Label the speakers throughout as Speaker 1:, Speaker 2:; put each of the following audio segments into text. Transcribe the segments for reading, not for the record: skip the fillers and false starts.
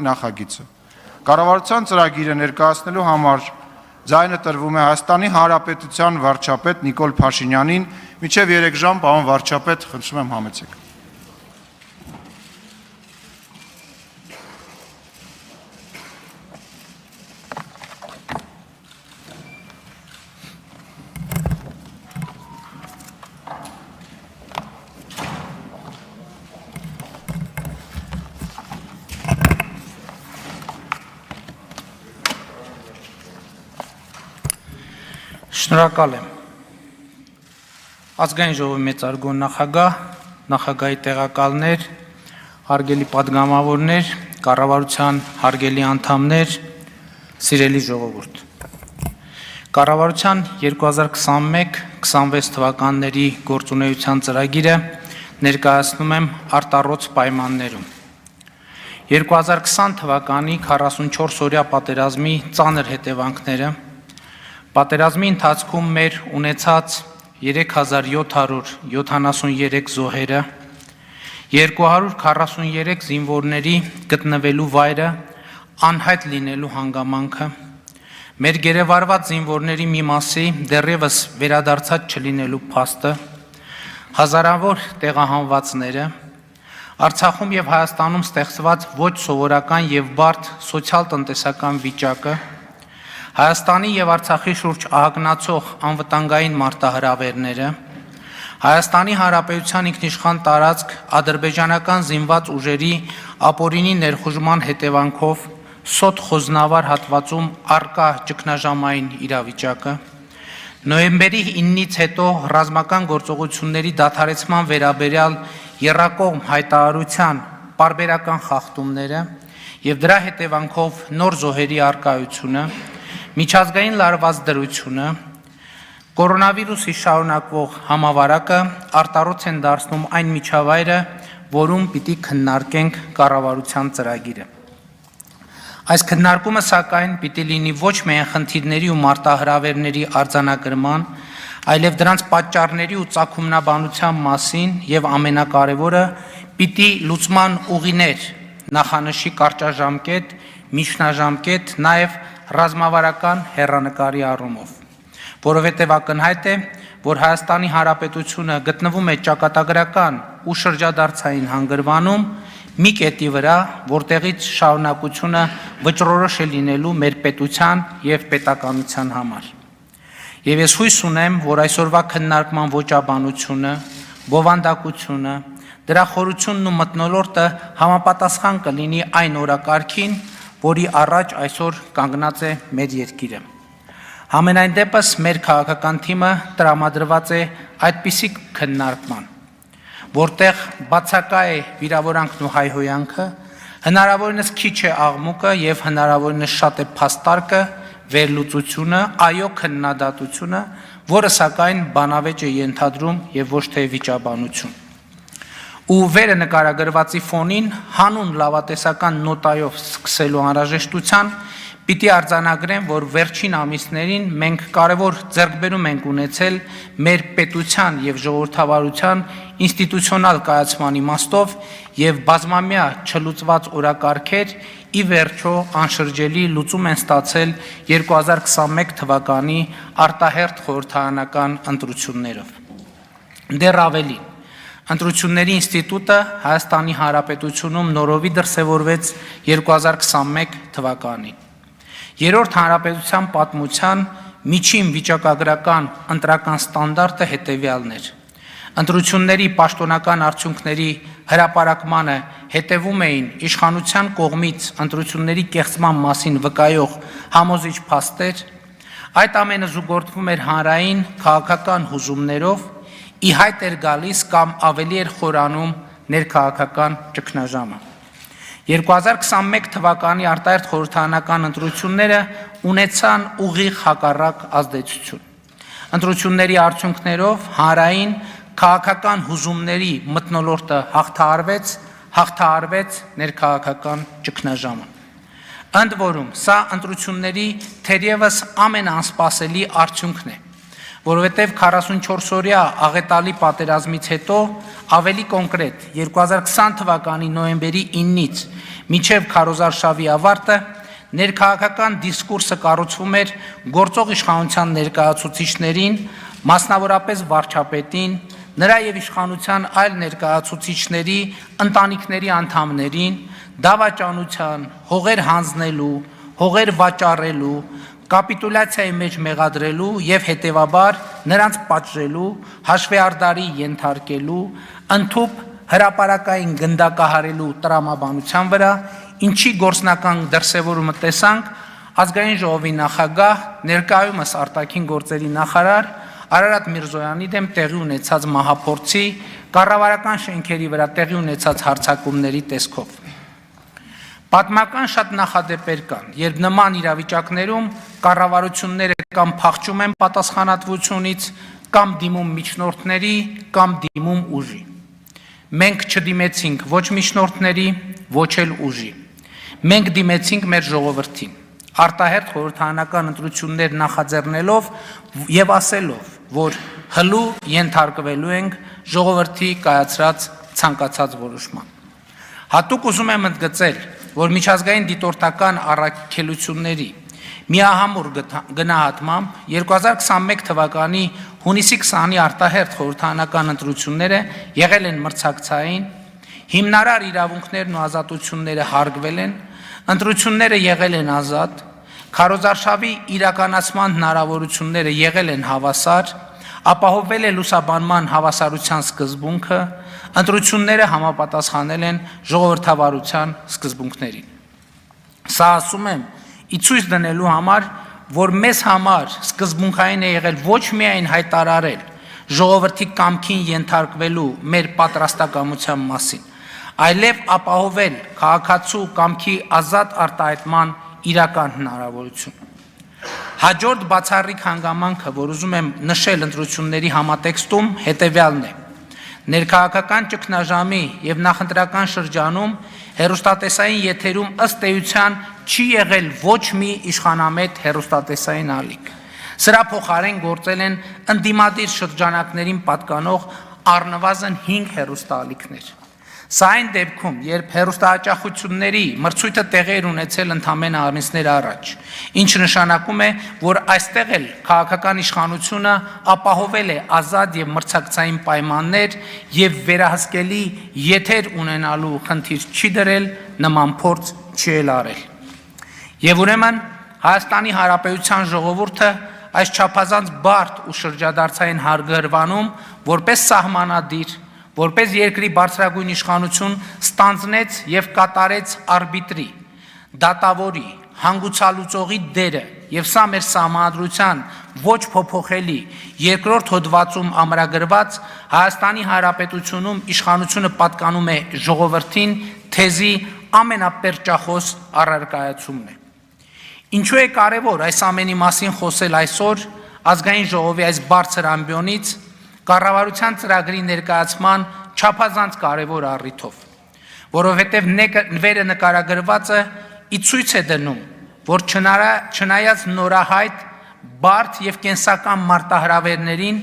Speaker 1: նախագիծը։ Կառավարության ծրագիրը ներկայացնելու համար ձայնը տրվում է Հայաստանի Հանրապետության վարչապետ Նիկոլ Փաշինյանին, մինչև 3 ժամ, պարոն վարչապետ, խնդրում եմ համեցեք։
Speaker 2: Շնորհակալ եմ։ Ազգային ժողովի մեծարգո նախագահ, նախագահի տեղակալներ, հարգելի պատգամավորներ, կառավարության հարգելի անդամներ, սիրելի ժողովուրդ։ Կառավարության 2021-26 թվականների գործունեության ծրագիրը ներկայացնում եմ արտառոց պայմաններում։ 2020 թվականի 44-օրյա պատերազմի ծանր հետևանքները, պատերազմի ընթացքում մեր ունեցած 3773 զոհերը, 243 զինվորների գտնվելու վայրը, անհայտ լինելու հանգամանքը, մեր գերեվարված զինվորների մի մասի դեռևս վերադարձած չլինելու փաստը, հազարավոր տեղահանվածները, Արցախում եւ Հայաստանում ստեղծված ոչ սովորական եւ բարդ սոցիալ-տնտեսական վիճակը, Հայաստանի եւ Արցախի շուրջ ահագնացող անվտանգային մարտահրավերները, Հայաստանի Հանրապետության ինքնիշխան տարածք ադրբեջանական զինված ուժերի ապօրինի ներխուժման հետևանքով սոտ խոզնավար հատվածում առկա ճգնաժամային իրավիճակը, նոյեմբերի 9-ից հետո ռազմական գործողությունների դադարեցման վերաբերյալ եռակողմ հայտարարության պարբերական խախտումները եւ դրա հետևանքով նոր զոհերի առկայությունը, միջազգային լարված դրությունը, կորոնավիրուսի շարունակվող համավարակը արտառոց են դարձնում այն միջավայրը, որում պիտի քննարկենք կառավարության ծրագիրը։ Այս քննարկումը սակայն պիտի լինի ոչ միայն խնդիրների ու մարտահրավերների արձանագրման, այլև դրանց պատճառների ու ծագումնաբանության մասին եւ ամենակարևորը պիտի լուծման ուղիներ նախանշի կարճաժամկետ, միջնաժամկետ, նաեւ ռազմավարական հեռանկարի առումով, որովհետև ակնհայտ է, որ Հայաստանի Հանրապետությունը գտնվում է ճակատագրական ու շրջադարձային հանգրվանում մի կետի վրա, որտեղից շարունակությունը վճռորոշ է լինելու մեր պետության եւ պետականության համար։ Եվ ես հույս ունեմ, որ այսօրվա քննարկման ոճաբանությունը, բովանդակությունը, դրա խորությունն ու մթնոլորտը համապատասխան կլինի այն օրակարգին, որի առաջ այսօր կանգնած է մեր երկիրը։ Համենայն դեպս մեր քաղաքական թիմը տրամադրված է այդպիսի քննարկման, որտեղ բացակա է վիրավորանքն ու հայհոյանքը, հնարավորինս քիչ է աղմուկը եւ հնարավորինս շատ է փաստարկը, վերլուծությունը, այո քննադատությունը, որը սակայն բանավեճ է ենթադրում եւ ոչ թե վիճաբանություն։ Ու վերը նկարագրվածի ֆոնին հանուն լավատեսական նոտայով սկսելու անհրաժեշտության պիտի արձանագրեմ, որ վերջին ամիսներին մենք կարևոր ձեռքբերում ենք ունեցել մեր պետության եւ ժողովրդավարության ինստիտուցիոնալ կայացման իմաստով եւ բազմամյա չլուծված օրակարգեր ի վերջո անշրջելի լուծում են ստացել 2021 թվականի արտահերթ խորհրդարանական ընտրություններով։ Դեռ ավելին, ընտրությունների ինստիտուտը Հայաստանի Հանրապետությունում նորովի դրսևորվեց 2021 թվականին։ Երրորդ հանրապետության պատմության միջին վիճակագրական ընտրական ստանդարտը հետևյալն էր։ Ընտրությունների պաշտոնական արդյունքների հրապարակմանը հետևում էին իշխանության կողմից ընտրությունների կեղծման մասին վկայող համոզիչ փաստեր, այդ ամենը զուգորդվում էր հանրային քաղաքական հուզումներով, ի հայտ էր գալիս կամ ավելի էր խորանում ներքաղաքական ճգնաժամը։ 2021 թվականի արտահերթ խորհրդարանական ընտրությունները ունեցան ուղիղ հակառակ ազդեցություն։ Ընտրությունների արդյունքներով հանրային քաղաքական հուզումների մթնոլորտը հաղթահարվեց ներքաղաքական ճգնաժամը։ Ընդ որում, սա ընտրությունների թերևս ամենաանսպասելի արդյունքն է, որովհետև 44-օրյա աղետալի պատերազմից հետո ավելի կոնկրետ 2020 թվականի նոյեմբերի 9-ից մինչև քարոզարշավի ավարտը ներքաղաքական դիսկուրսը կառուցվում էր գործող իշխանության ներկայացուցիչներին, մասնավորապես վարչապետին, նրա եւ իշխանության այլ ներկայացուցիչների, ընտանիքների անդամներին, դավաճանության, հողեր հանձնելու, հողեր վաճառելու, կապիտուլյացիայի մեջ մեղադրելու եւ հետեւաբար նրանց պատժելու, հաշվեարդարի ենթարկելու, ընդհուպ հրապարակային գնդակահարելու տրամաբանության վրա, ինչի գործնական դրսևորումը տեսանք ազգային ժողովի նախագահ, ներկայումս արտաքին գործերի նախարար Արարատ Միրզոյանի դեմ տեղի ունեցած մահափորձի, կառավարական շենքերի վրա տեղի ունեցած հարձակումների տեսքով։ Պատմական շատ նախադեպեր կան, երբ նման իրավիճակներում կառավարությունները կամ փախչում են պատասխանատվությունից, կամ դիմում միջնորդների, կամ դիմում ուժի։ Մենք չդիմեցինք ոչ միջնորդների, ոչ էլ ուժի։ Մենք դիմեցինք մեր ժողովրդին, արտահերթ խորհրդարանական ընտրություններ նախաձեռնելով եւ ասելով, որ հլու ենթարկվելու ենք ժողովրդի կայացրած ցանկացած որոշման։ Հատուկ ուզում եմ ընդգծել, որ միջազգային դիտորդական առաքելությունների միահամուռ գնահատմամբ 2021 թվականի հունիսի 20-ի արտահերթ խորհրդարանական ընտրությունները եղել են մրցակցային, հիմնարար իրավունքներն ու ազատությունները հարգվել են, ընտրությունները եղել են ազատ, քարոզարշավի իրականացման հնարավորությունները եղել են հավասար, ապահովվել է լուսաբանման հավասարության սկզբունքը, ընտրությունները համապատասխանել են ժողովրդավարության սկզբունքներին։ Սա ասում եմ ի ցույց դնելու համար, որ մեզ համար սկզբունքային է եղել ոչ միայն հայտարարել ժողովրդի կամքին ենթարկվելու մեր պատրաստակամության մասին, այլև ապահովել քաղաքացու կամքի ազատ արտահայտման իրական հնարավորություն։ Հաջորդ բացառիկ հանգամանքը, որ ուզում եմ նշել ընտրությունների համատեքստում, հետևյալն է. ներքաղաքական ճգնաժամի եւ նախընտրական շրջանում հեռուստատեսային եթերում ըստ էության չի եղել ոչ մի իշխանամետ հեռուստատեսային ալիք։ Սրա փոխարեն գործել են ընդդիմադիր շրջանակներին պատկանող առնվազն 5 հեռուստաալիքներ։ Սա այն դեպքում, երբ հեռուստահաճախությունների մրցույթը տեղի էր ունեցել ընդամենը ամիսներ առաջ, ինչ նշանակում է, որ այստեղ էլ քաղաքական իշխանությունը ապահովել է ազատ եւ մրցակցային պայմաններ եւ վերահսկելի եթեր ունենալու խնդիր չի դրել, նման փորձ չի էլ արել։ Եվ ուրեմն Հայաստանի Հանրապետության ժողովուրդը այս չափազանց բարդ ու շրջադարձային հարգարվանում որպես սահմանադիր, որպես երկրի բարձրագույն իշխանություն ստանձնեց եւ կատարեց արբիտրի, դատավորի, հանգուցալուծողի դերը եւ սա մեր սահմանադրության ոչ փոփոխելի երկրորդ հոդվածում ամրագրված Հայաստանի Հանրապետությունում իշխանությունը պատկանում է ժողովրդին թեզի ամենապերճախոս առարկայացումն է։ Ինչու է կարևոր այս ամենի մասին խոսել այսօր ազգային ժողովի այս բարձր ամբիոնից կառավարության ծրագրի ներկայացման չափազանց կարևոր առիթով, որովհետև վերը նկարագրվածը ի ցույց է դնում, որ չնայած նորահայտ, բարդ եւ կենսական մարտահրավերներին,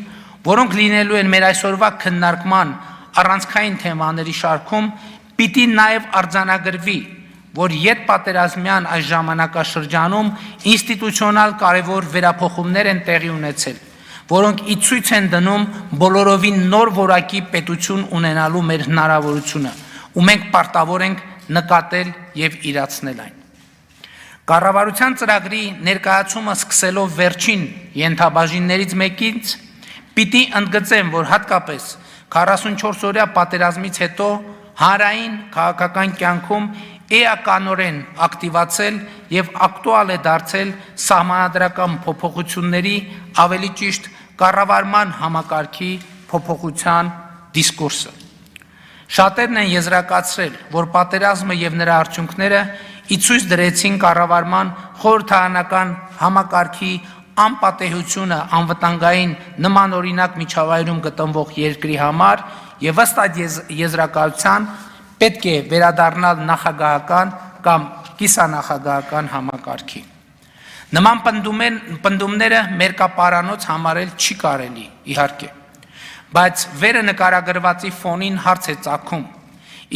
Speaker 2: որոնք լինելու են մեր այսօրվա քննարկման առանցքային թեմաների շարքում, պիտի նաեւ արձանագրվի, որ յետպատերազմյան այս ժամանակաշրջանում ինստիտուցիոնալ կարևոր վերափոխումներ են տեղի ունեցել, որոնք ի ցույց են դնում բոլորովին նոր որակի պետություն ունենալու մեր հնարավորությունը, ու մենք պարտավոր ենք նկատել եւ իրացնել այն։ Կառավարության ծրագրի ներկայացումը սկսելով վերջին ենթաբաժիններից մեկից, պիտի ընդգծեմ, որ հատկապես 44-օրյա պատերազմից հետո հանրային քաղաքական կյանքում էականորեն ակտիվացել եւ ակտուալ է դարձել սահմանադրական փոփոխությունների, ավելի ճիշտ կառավարման համակարգի փոփոխության դիսկուրսը։ Շատերն են եզրակացրել, որ պատերազմը եւ նրա արդյունքները ի ցույց դրեցին կառավարման խորհրդարանական համակարգի անպատեհությունը անվտանգային նմանօրինակ միջավայրում գտնվող երկրի համար եւ ըստ այդ եզրակացության պետք է վերադառնալ նախագահական կամ կիսանախագահական համակարգի։ Նման պնդումները մերկապարանոց համարել չի կարելի, իհարկե, բայց վերը նկարագրվածի ֆոնին հարց է ծագում,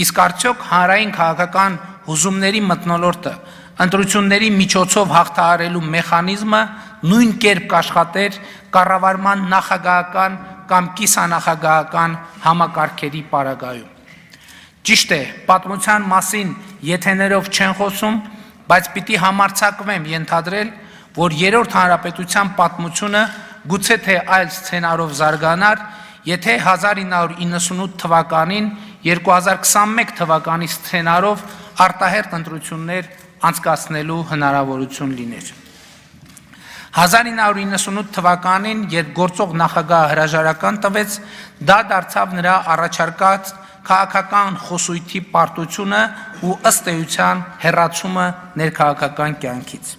Speaker 2: իսկ արդյոք հանրային քաղաքական հուզումների մթնոլորտը ընտրությունների միջոցով հաղթահարելու մեխանիզմը նույն կերպ կաշխատեր կառավարման նախագահական կամ կիսանախագահական համակարգերի պարագայում։ Ճիշտ է, պատմության մասին եթեներով չեն խոսում, բայց պիտի համարձակվեմ ենթադրել, որ երրորդ հանրապետության պատմությունը գուցե թե այլ սցենարով զարգանար, եթե 1998 թվականին 2021 թվականի սցենարով արտահերթ ընտրություններ անցկացնելու հնարավորություն լիներ։ 1998 թվականին, երբ գործող նախագահը հրաժարական տվեց, դա դարձավ նրա առաջարկած քաղաքական խոսույթի պարտությունը ու ըստ էության հեռացումը ներքաղաքական կյանքից։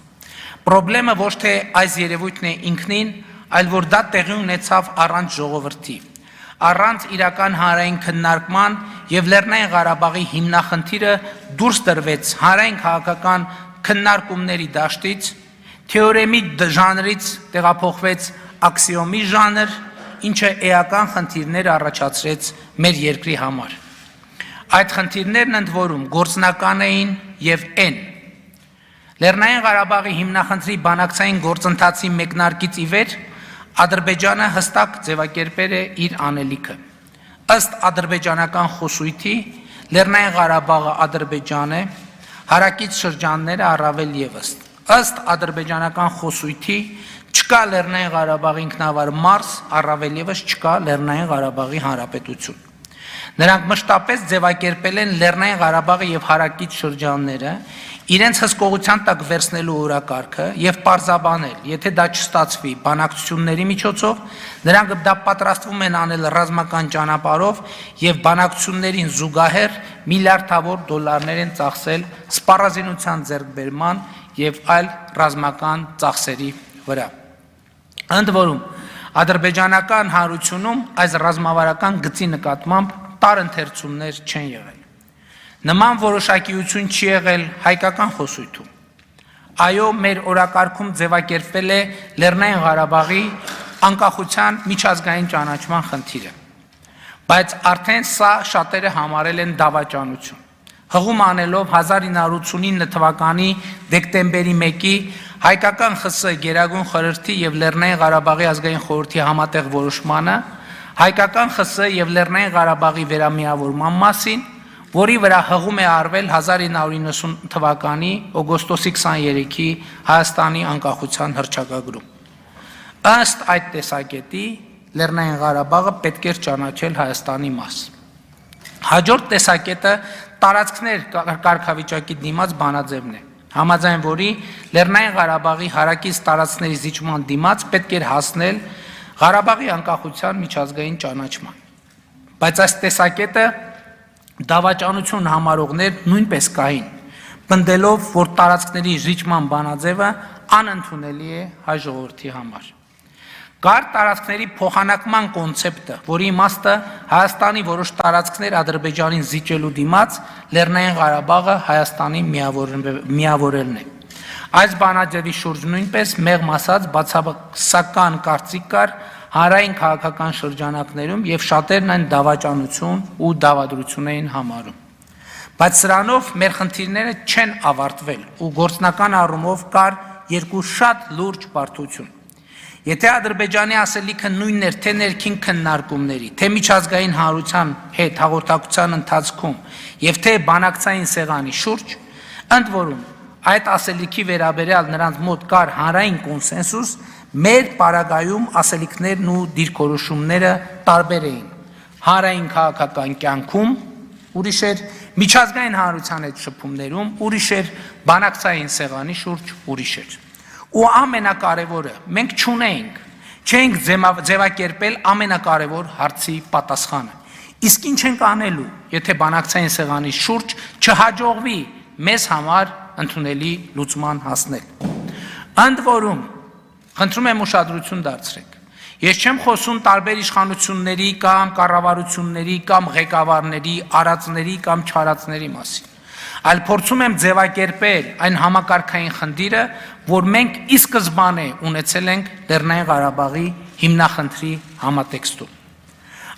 Speaker 2: Պրոբլեմը ոչ թե այս երևույթն է ինքնին, այլ որ դա տեղի ունեցավ առանց ժողովրդի, առանց իրական հանրային քննարկման եւ Լեռնային Ղարաբաղի հիմնախնդիրը դուրս տրվեց հանրային քաղաքական քննարկումների դաշտից, թեորեմի ժանրից տեղափոխվեց աքսիոմի ժանր, ինչը էական խնդիրներ առաջացրեց մեր երկրի համար։ Այդ խնդիրներն ընդ որում գործնական էին եւ են։ Լեռնային Ղարաբաղի հիմնախնդրի բանակցային գործընթացի մեկնարկից ի վեր Ադրբեջանը հստակ ձևակերպել է իր անելիքը։ Ըստ ադրբեջանական խոսույթի Լեռնային Ղարաբաղը Ադրբեջան է, հարակից շրջանները առավել ևս։ Ըստ ադրբեջանական խոսույթի չկա Լեռնային Ղարաբաղի ինքնավար մարզ, առավել ևս չկա Լեռնային Ղարաբաղի հանրապետություն։ Նրանք մշտապես ձևակերպել են Լեռնային Ղարաբաղը եւ հարակից շրջանները իրենց հսկողության տակ վերցնելու օրակարգը եւ պարզաբանել, եթե դա չստացվի բանակցությունների միջոցով, նրանք դա պատրաստվում են անել ռազմական ճանապարհով եւ բանակցություններին զուգահեռ միլիարդավոր դոլարներ են ծախսել սպառազինության ձեռքբերման եւ այլ ռազմական ծախսերի վրա։ Ընդ որում, ադրբեջանական հանրությունում այս ռազմավարական գծի նկատմամբ տարընթերցումներ չեն եղել։ Նման որոշակիություն չի եղել հայկական խոսույթում։ Այո, մեր օրակարգում ձևակերպվել է Լեռնային Ղարաբաղի անկախության միջազգային ճանաչման խնդիրը, բայց արդեն սա շատերը համարել են դավաճանություն։ Հղում անելով 1989 թվականի դեկտեմբերի 1-ի հայկական ԽՍՀ Գերագույն խորհրդի եւ Լեռնային Ղարաբաղի ազգային խորհրդի համատեղ որոշմանը, հայկական ԽՍՀ եւ Լեռնային Ղարաբաղի վերամիավորման մասին, որի վրա հղում է արվել 1990 թվականի օգոստոսի 23-ի Հայաստանի անկախության հռչակագրում։ Ըստ այդ տեսակետի Լեռնային Ղարաբաղը պետք էր ճանաչել Հայաստանի մաս։ Հաջորդ տեսակետը տարածքներ կարգավիճակի դիմաց բանաձևն է, համաձայն որի Լեռնային Ղարաբաղի հարակից տարածքների զիջման դիմաց պետք էր հասնել Ղարաբաղի անկախության միջազգային ճանաչման։ Բայց այս տեսակետը դավաճանություն համարողներ նույնպես կային, պնդելով, որ տարածքների զիջման բանաձևը անընդունելի է հայ ժողովրդի համար։ Կար տարածքների փոխանակման կոնցեպտը, որի իմաստը Հայաստանի որոշ տարածքներ Ադրբեջանին զիջելու դիմաց Լեռնային Ղարաբաղը Հայաստանի միավորելն է։ Այս բանաձևի շուրջ նույնպես մեղմ ասած բացասական կարծիք կար հանրային քաղաքական շրջանակներում եւ շատերն այն դավաճանություն ու դավադրություն էին համարում։ Բայց սրանով մեր խնդիրները չեն ավարտվել ու գործնական առումով կար երկու շատ լուրջ բարդություն։ Եթե Ադրբեջանի ասելիքը նույնն էր թե ներքին քննարկումների, թե միջազգային հանրության հետ հաղորդակցության ընթացքում եւ թե բանակցային սեղանի շուրջ, ընդ որում այդ ասելիքի վերաբերյալ նրանց մոտ կար հանրային կոնսենսուս, մեր պարագայում ասելիքներն ու դիրքորոշումները տարբեր էին։ Հանրային քաղաքական կյանքում ուրիշ էր, միջազգային հանրության հետ շփումներում ուրիշ էր, բանակցային սեղանի շուրջ ուրիշ էր։ Ու ամենակարևորը, մենք չենք ձևակերպել ամենակարևոր հարցի պատասխանը։ Իսկ ինչ ենք անելու, եթե բանակցային սեղանի շուրջ չհաջողվի մեզ համար ընդունելի լուծման հասնել։ Ընդ որում, խնդրում եմ ուշադրություն դարձրեք։ Ես չեմ խոսում տարբեր իշխանությունների կամ կառավարությունների կամ ղեկավարների, արածների կամ չարածների մասին, այլ փորձում եմ ձևակերպել այն համակարգային խնդիրը, որ մենք ի սկզբանե ունեցել ենք Լեռնային Ղարաբաղի հիմնախնդրի համատեքստում։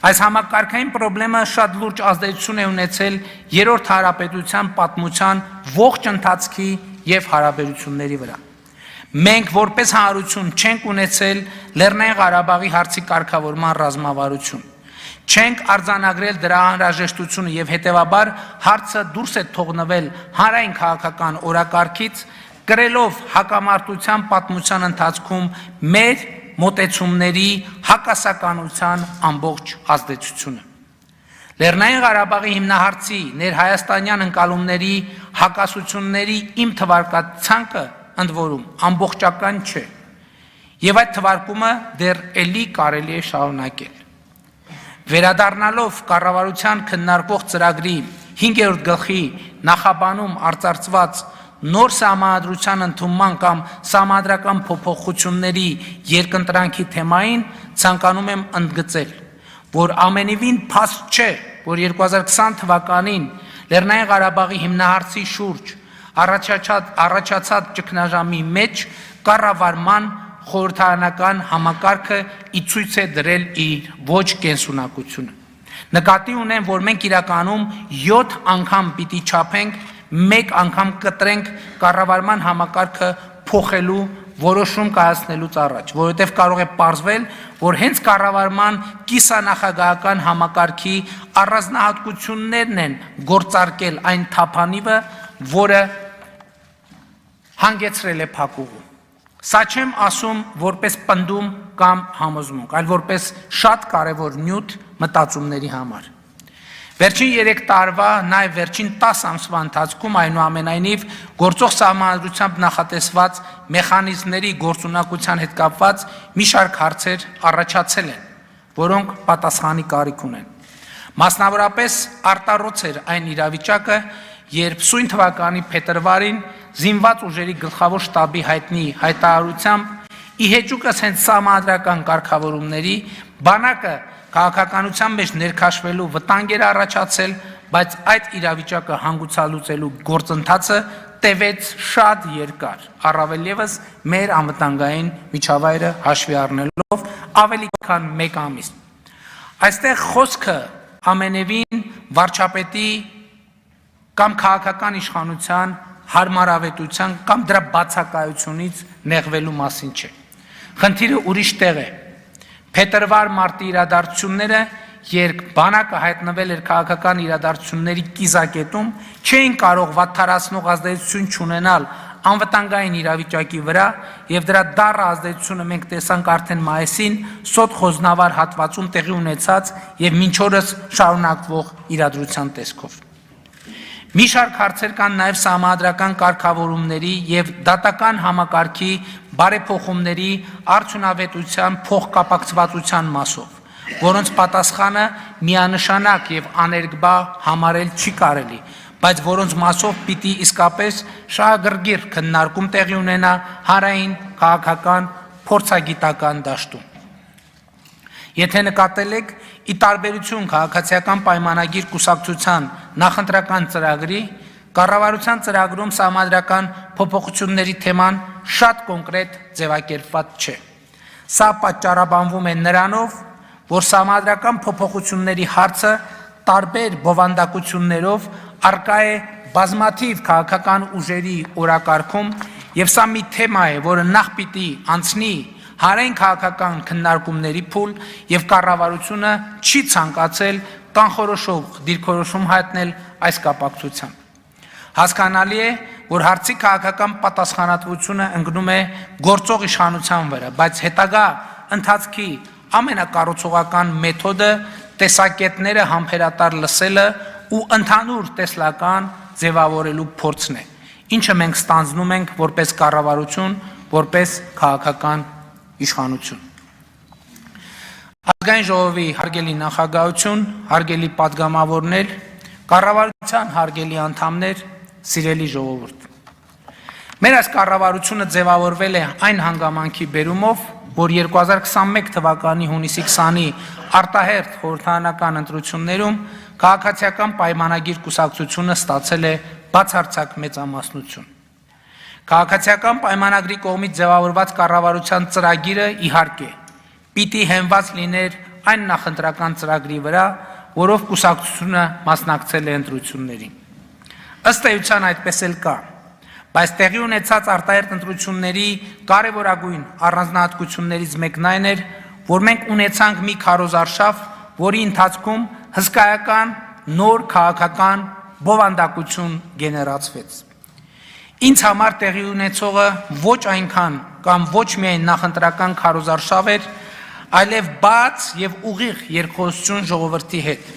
Speaker 2: Այս համակարգային խնդրը շատ լուրջ ազդեցություն է ունեցել երրորդ հանրապետության պատմության ողջ ընթացքի եւ հարաբերությունների վրա։ Մենք որպես հանրություն չենք ունեցել Լեռնային Ղարաբաղի հարցի կարգավորման ռազմավարություն։ Չենք արձանագրել դրա անհրաժեշտությունը եւ հետեւաբար հարցը դուրս է թողնվել հանրային քաղաքական օրակարգից, կրելով հակամարտության պատմության ընթացքում մեր մոտեցումների հակասականության ամբողջ ազդեցությունը։ Լեռնային Ղարաբաղի հիմնահարցի ներհայաստանյան ընկալումների հակասությունների իմ թվարկածանքը ընդ որում ամբողջական չէ, եւ այդ թվարկումը դեռ էլի կարելի է շարունակել։ Վերադառնալով կառավարության քննարկվող ծրագրի 5-րդ գլխի նախաբանում արծարծված նոր սահմանադրության ընդունման կամ սահմանադրական փոփոխությունների երկընտրանքի թեմային ցանկանում եմ ընդգծել, որ ամենևին փաստ չէ, որ 2020 թվականին Լեռնային Ղարաբաղի հիմնահարցի շուրջ առաջացած ճգնաժամի մեջ կառավարման խորհրդարանական համակարգը իցույց է դրել իր ոչ կենսունակությունը։ Նկատի ունեմ, որ մենք իրականում 7 անգամ պիտի չափենք, 1 անգամ կտրենք կառավարման համակարգը փոխելու որոշում կայացնելուց առաջ, որովհետև կարող է պարզվել, որ հենց կառավարման կիսանախագահական համակարգի առանձնահատկություններն են գործարկել այն թափանիվը, որը հանգեցրել է փակուղու։ Սա չեմ ասում որպես պնդում կամ համոզմունք, այլ որպես շատ կարևոր նյութ մտածումների համար։ Վերջին 3 տարվա, նաև վերջին 10 ամսվա ընթացքում այնուամենայնիվ գործող սահմանադրությամբ նախատեսված մեխանիզմների գործունակության հետ կապված մի շարք հարցեր առաջացել են, որոնք պատասխանի կարիք ունեն։ Մասնավորապես արտառոց էր այն իրավիճակը, երբ սույն թվականի փետրվարին զինված ուժերի գլխավոր շտաբի հայտնի հայտարարությամբ ի հեճուկս հենց սահմանադրական կարգավորումների բանակը քաղաքականության մեջ ներքաշվելու վտանգ էր առաջացել, բայց այդ իրավիճակը հանգուցալուծելու գործընթացը տևեց շատ երկար, առավել ևս մեր անվտանգային միջավայրը հաշվի առնելով ավելի քան 1 ամիս։ Այստեղ խոսքը ամենևին վարչապետի կամ քաղաքական իշխանության հարմարավետության կամ դրա բացակայությունից նեղվելու մասին չէ։ Խնդիրը ուրիշ տեղ է։ Փետրվար-մարտի իրադարձությունները, երբ բանակը հայտնվել էր քաղաքական իրադարձությունների կիզակետում, չէին կարող վատթարացնող ազդեցություն չունենալ անվտանգային իրավիճակի վրա, եւ դրա դառը ազդեցությունը մենք տեսանք արդեն մայիսին սոտ խոզնավար հատվածում տեղի ունեցած եւ մինչ օրս շարունակվող իրադրության տեսքով։ Մի շարք հարցեր կան նաև սահմանադրական կարգավորումների եւ դատական համակարգի բարեփոխումների արդյունավետության փոխկապակցվածության մասով, որոնց պատասխանը միանշանակ եւ աներկբա համարել չի կարելի, բայց որոնց մասով պիտի իսկապես շահագրգիռ քննարկում տեղի ունենա հանրային քաղաքական փորձագիտական դաշտում։ Եթե նկատել եք, ի տարբերություն քաղաքացիական պայմանագիր կուսակցության նախընտրական ծրագրի, կառավարության ծրագրում սահմանադրական փոփոխությունների թեման շատ կոնկրետ ձևակերպված չէ։ Սա պատճառաբանվում է նրանով, որ սահմանադրական փոփոխությունների հարցը տարբեր բովանդակություններով առկա է բազմաթիվ քաղաքական ուժերի օրակարգում, եւ սա մի թեմա է, որը նախ պիտի անցնի հանրային քաղաքական քննարկումների փուլ եւ կառավարությունը չի ցանկացել կանխորոշող դիրքորոշում հայտնել այս կապակցությամբ։ Հասկանալի է, որ հարցի քաղաքական պատասխանատվությունը ընկնում է գործող իշխանության վրա, բայց հետագա ընթացքի ամենակառուցողական մեթոդը տեսակետները համբերատար լսելը ու ընդհանուր տեսլական ձևավորելու փորձն է, ինչը մենք ստանձնում ենք որպես կառավարություն, որպես քաղաքական իշխանություն։ Ազգային ժողովի հարգելի նախագահություն, հարգելի պատգամավորներ, կառավարության հարգելի անդամներ, սիրելի ժողովուրդ։ Մեր այս կառավարությունը ձևավորվել է այն հանգամանքի բերումով, որ 2021 թվականի հունիսի 20-ի արտահերթ խորհրդարանական ընտրություններում քաղաքացիական պայմանագիր կուսակցությունը ստացել է բացարձակ մեծամասնություն։ Քաղաքացիական պայմանագրի կողմից ձևավորված կառավարության ծրագիրը իհարկե պիտի հենված լիներ այն նախընտրական ծրագրի վրա, որով կուսակցությունը մասնակցել է ընտրություններին։ Ըստ էության այդպես էլ կա, բայց տեղի ունեցած արտահերթ ընտրությունների կարևորագույն առանձնահատկություններից մեկն այն էր, որ մենք ունեցանք մի քարոզարշավ, որի ընթացքում հսկայական նոր քաղաքական բովանդակություն գեներացվեց։ Ինձ համար տեղի ունեցողը ոչ այնքան կամ ոչ միայն նախընտրական քարոզարշավ էր, այլև բաց եւ ուղիղ երկխոսություն ժողովրդի հետ,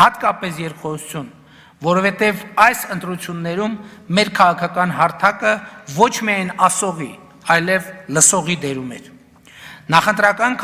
Speaker 2: հատկապես երկխոսություն, որովհետև այս ընտրություններում մեր քաղաքական հարթակը ոչ միայն ասողի, այլև լսողի դերում էր։ Նախընտրական